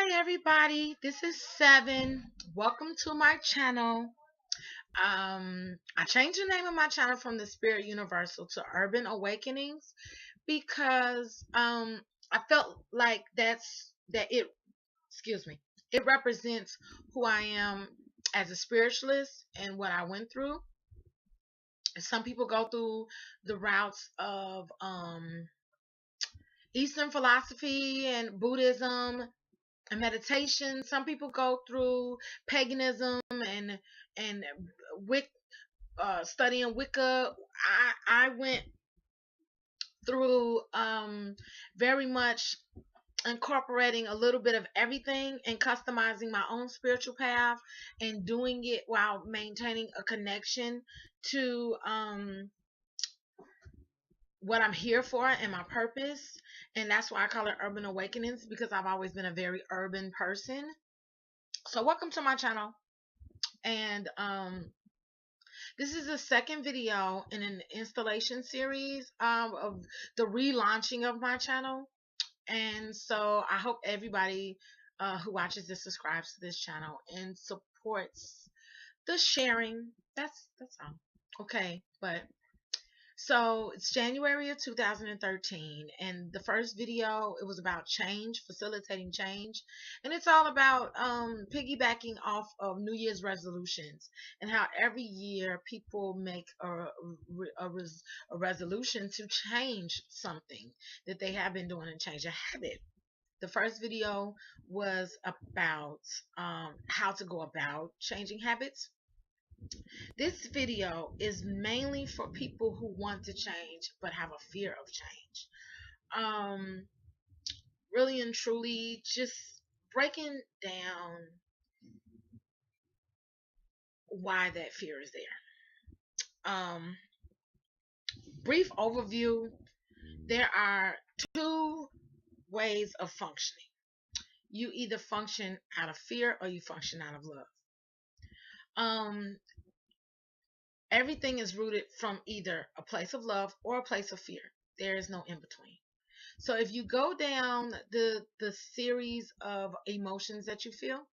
Hi everybody, this is Seven. Welcome to my channel. I changed the name of my channel from the Spirit Universal to Urban Awakenings because I felt like it represents who I am as a spiritualist and what I went through. Some people go through the routes of Eastern philosophy and Buddhism and meditation. Some people go through paganism and studying Wicca. I went through very much incorporating a little bit of everything and customizing my own spiritual path and doing it while maintaining a connection to what I'm here for and my purpose. And that's why I call it Urban Awakenings, because I've always been a very urban person. So welcome to my channel. And this is the second video in an installation series of the relaunching of my channel. And so I hope everybody who watches this subscribes to this channel and supports the sharing. That's all. Okay, but so it's January of 2013, and the first video, it was about change, facilitating change, and it's all about piggybacking off of New Year's resolutions and how every year people make a resolution to change something that they have been doing and change a habit. The first video was about how to go about changing habits. This video is mainly for people who want to change but have a fear of change. Um, really and truly, just breaking down why that fear is there. Brief overview: there are two ways of functioning. You either function out of fear or you function out of love. Um, Everything is rooted from either a place of love or a place of fear. There is no in between. So if you go down the series of emotions that you feel,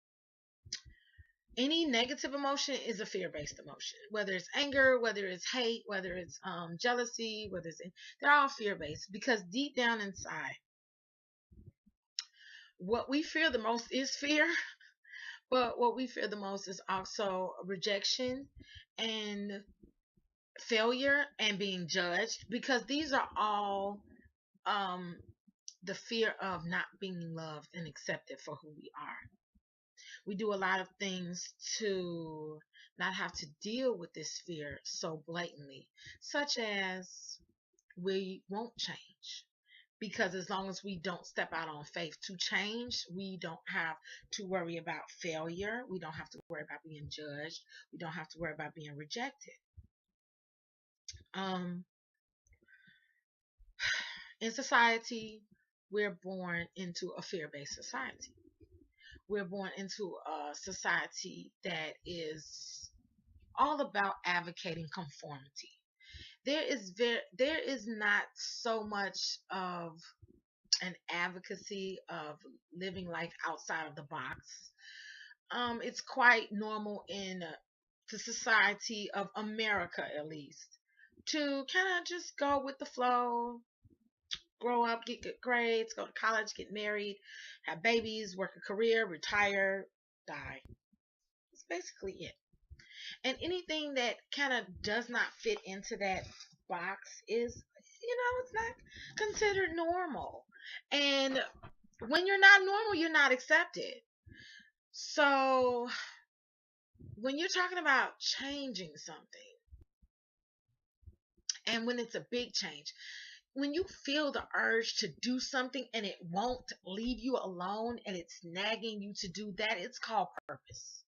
any negative emotion is a fear-based emotion. Whether it's anger, whether it's hate, whether it's jealousy, they're all fear-based, because deep down inside, what we fear the most is fear, but what we fear the most is also rejection and failure and being judged, because these are all um the fear of not being loved and accepted for who we are. We do a lot of things to not have to deal with this fear so blatantly, such as we won't change. Because as long as we don't step out on faith to change, we don't have to worry about failure. We don't have to worry about being judged. We don't have to worry about being rejected. Um, in society, we're born into a fear-based society. We're born into a society that is all about advocating conformity. There is not so much of an advocacy of living life outside of the box. It's quite normal in the society of America, at least, to kind of just go with the flow, grow up, get good grades, go to college, get married, have babies, work a career, retire, die. That's basically it. And anything that kind of does not fit into that box is, it's not considered normal. And when you're not normal, you're not accepted. So when you're talking about changing something, and when it's a big change, when you feel the urge to do something and it won't leave you alone and it's nagging you to do that, it's called purpose.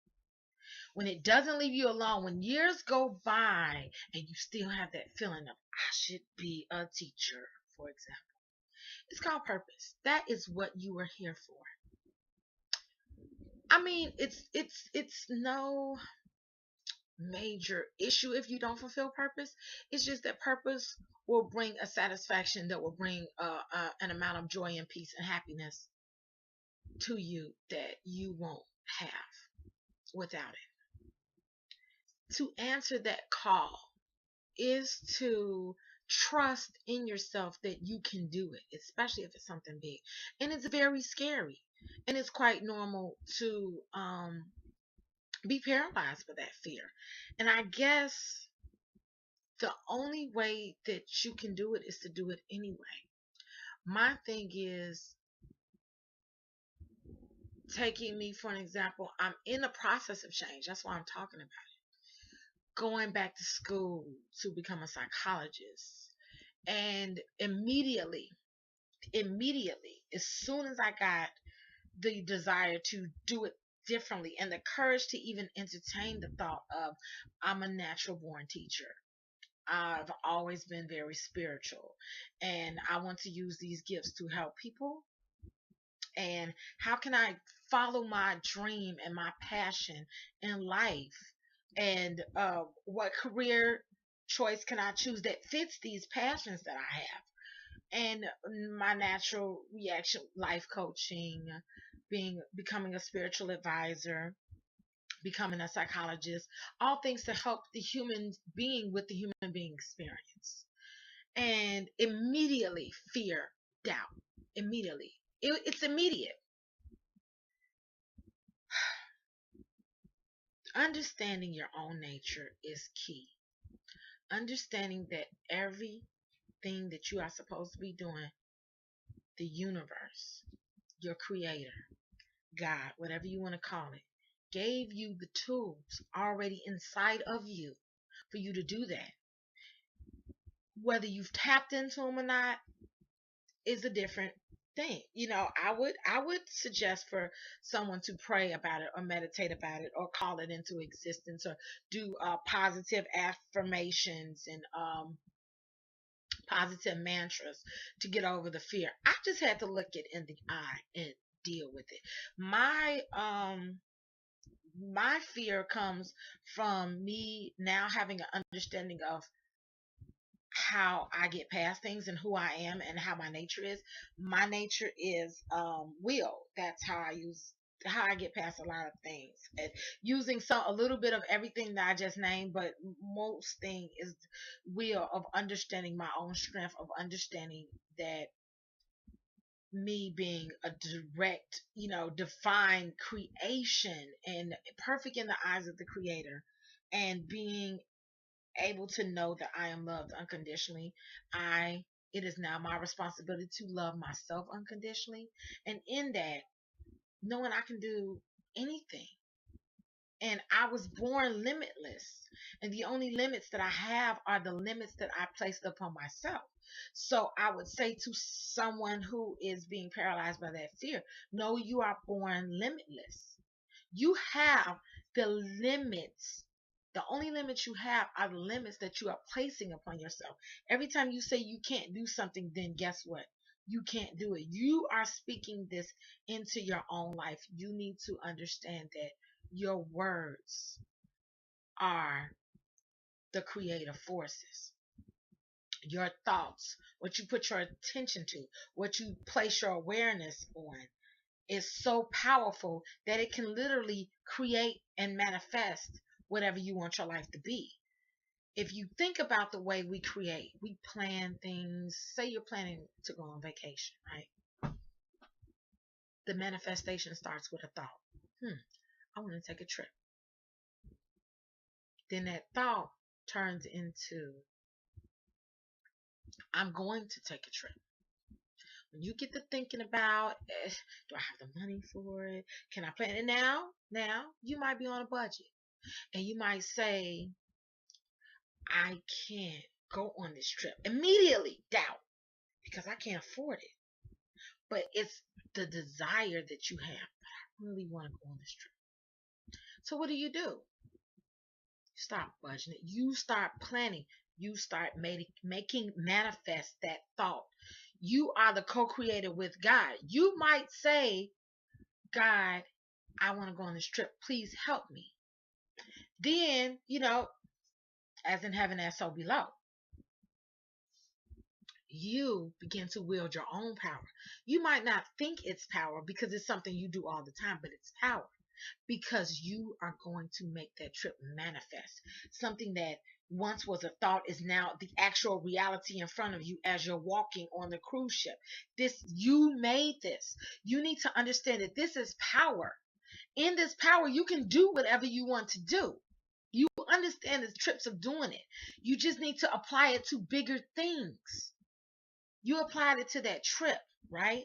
When it doesn't leave you alone, when years go by and you still have that feeling of, I should be a teacher, for example, it's called purpose. That is what you are here for. I mean, it's no major issue if you don't fulfill purpose. It's just that purpose will bring a satisfaction that will bring an amount of joy and peace and happiness to you that you won't have without it. To answer that call is to trust in yourself that you can do it, especially if it's something big. And it's very scary. And it's quite normal to be paralyzed by that fear. And I guess the only way that you can do it is to do it anyway. My thing is, taking me for an example, I'm in the process of change. That's why I'm talking about it. Going back to school to become a psychologist. And immediately, as soon as I got the desire to do it differently and the courage to even entertain the thought of, I'm a natural born teacher. I've always been very spiritual and I want to use these gifts to help people. And how can I follow my dream and my passion in life? And what career choice can I choose that fits these passions that I have? And my natural reaction, life coaching, becoming a spiritual advisor, becoming a psychologist, all things to help the human being with the human being experience. And immediately fear, doubt, immediately. It's immediate. Understanding your own nature is key. Understanding that everything that you are supposed to be doing, the universe, your creator, God, whatever you want to call it, gave you the tools already inside of you for you to do that. Whether you've tapped into them or not is a different thing. I would suggest for someone to pray about it or meditate about it or call it into existence or do positive affirmations and positive mantras to get over the fear. I just had to look it in the eye and deal with it. My fear comes from me now having an understanding of how I get past things and who I am and how my nature is. My nature is will. That's how I get past a lot of things. And using a little bit of everything that I just named, but most thing is will of understanding my own strength, of understanding that me being a direct, defined creation and perfect in the eyes of the creator, and being able to know that I am loved unconditionally. It is now my responsibility to love myself unconditionally. And in that, knowing I can do anything. And I was born limitless. And the only limits that I have are the limits that I placed upon myself. So I would say to someone who is being paralyzed by that fear, no, you are born limitless. You have the limits. The only limits you have are the limits that you are placing upon yourself. Every time you say you can't do something, then guess what? You can't do it. You are speaking this into your own life. You need to understand that your words are the creative forces. Your thoughts, what you put your attention to, what you place your awareness on, is so powerful that it can literally create and manifest whatever you want your life to be. If you think about the way we create, we plan things. Say you're planning to go on vacation, right? The manifestation starts with a thought. I want to take a trip. Then that thought turns into, I'm going to take a trip. When you get to thinking about, do I have the money for it? Can I plan it now? Now, you might be on a budget. And you might say, I can't go on this trip. Immediately doubt, because I can't afford it. But it's the desire that you have. I really want to go on this trip. So what do? You start budgeting it. You start planning. You start making manifest that thought. You are the co-creator with God. You might say, God, I want to go on this trip. Please help me. Then, as in heaven, as so below. you begin to wield your own power. You might not think it's power because it's something you do all the time, but it's power because you are going to make that trip manifest. Something that once was a thought is now the actual reality in front of you as you're walking on the cruise ship. This, you made this. You need to understand that this is power. In this power, you can do whatever you want to do. You understand the trips of doing it. You just need to apply it to bigger things. You applied it to that trip, right?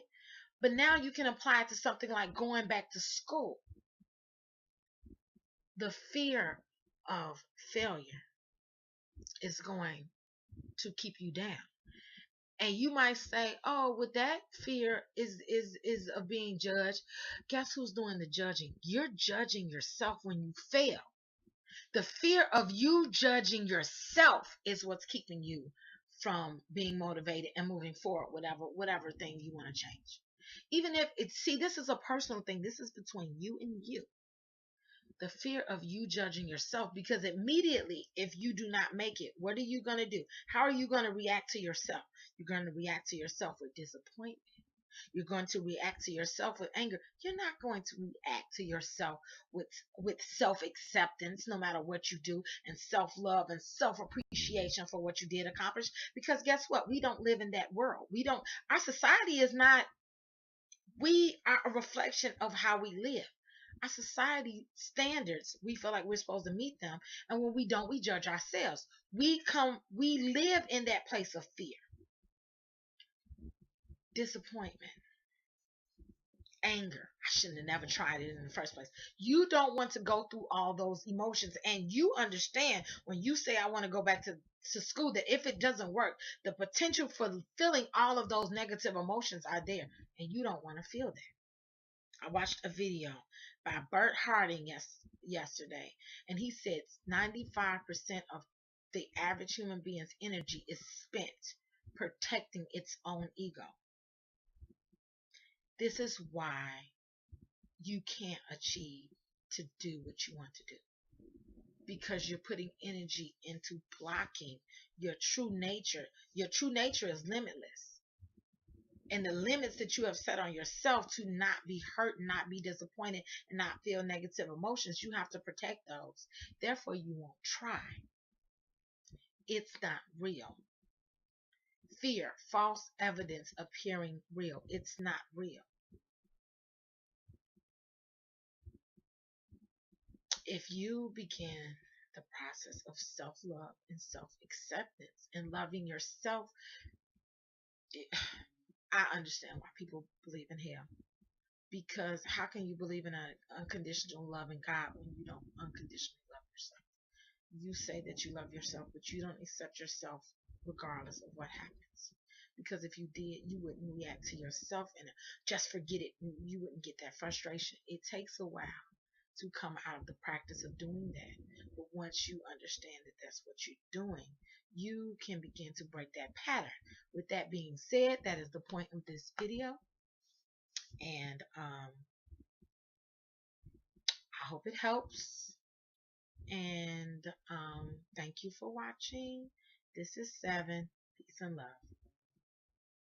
But now you can apply it to something like going back to school. The fear of failure is going to keep you down. And you might say, "Oh, with that fear is of being judged." Guess who's doing the judging? You're judging yourself when you fail. The fear of you judging yourself is what's keeping you from being motivated and moving forward, whatever thing you want to change. Even if it's, see, this is a personal thing. This is between you and you. The fear of you judging yourself, because immediately if you do not make it, what are you going to do? How are you going to react to yourself? You're going to react to yourself with disappointment. You're going to react to yourself with anger. You're not going to react to yourself with self-acceptance, no matter what you do, and self-love and self-appreciation for what you did accomplish. Because guess what? We don't live in that world. We don't. Our society is not. We are a reflection of how we live. Our society standards, we feel like we're supposed to meet them, and when we don't, we judge ourselves. We live in that place of fear, disappointment, anger. I shouldn't have never tried it in the first place. You don't want to go through all those emotions, and you understand when you say, "I want to go back to school," that if it doesn't work, the potential for feeling all of those negative emotions are there, and you don't want to feel that. I watched a video by Bert Harding yesterday, and he said 95% of the average human being's energy is spent protecting its own ego. This is why you can't achieve to do what you want to do, because you're putting energy into blocking your true nature. Your true nature is limitless. And the limits that you have set on yourself to not be hurt, not be disappointed, and not feel negative emotions, you have to protect those. Therefore, you won't try. It's not real. Fear, false evidence appearing real. It's not real. If you begin the process of self-love and self-acceptance and loving yourself, I understand why people believe in hell. Because how can you believe in an unconditional love in God when you don't unconditionally love yourself? You say that you love yourself, but you don't accept yourself regardless of what happens. Because if you did, you wouldn't react to yourself and just forget it. You wouldn't get that frustration. It takes a while to come out of the practice of doing that. But once you understand that that's what you're doing, you can begin to break that pattern. With that being said, that is the point of this video. And I hope it helps. And thank you for watching. This is 7. Peace and love.